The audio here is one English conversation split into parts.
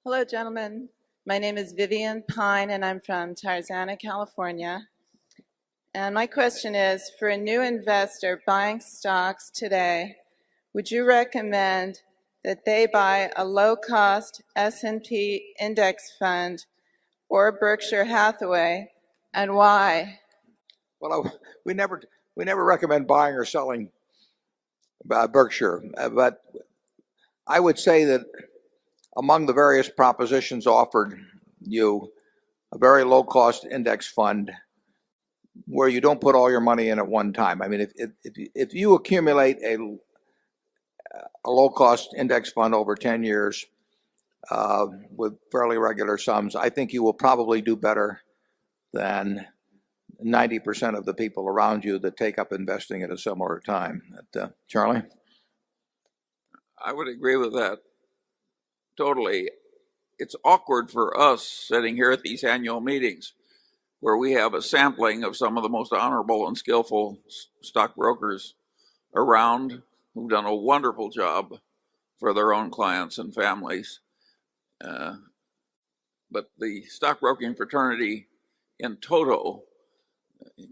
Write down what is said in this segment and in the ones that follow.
Hello, gentlemen. My name is Vivian Pine, and I'm from Tarzana, California. And my question is, for a new investor buying stocks today, would you recommend that they buy a low-cost S&P index fund or Berkshire Hathaway, and why? Well, we never recommend buying or selling Berkshire, but I would say that among the various propositions offered you, a very low-cost index fund where you don't put all your money in at one time. I mean, if you accumulate a low-cost index fund over 10 years with fairly regular sums, I think you will probably do better than 90% of the people around you that take up investing at a similar time. Charlie? I would agree with that totally. It's awkward for us sitting here at these annual meetings where we have a sampling of some of the most honorable and skillful stockbrokers around who've done a wonderful job for their own clients and families. But the stockbroking fraternity in toto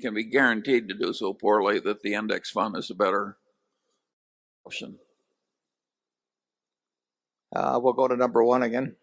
can be guaranteed to do so poorly that the index fund is a better option. We'll go to number one again.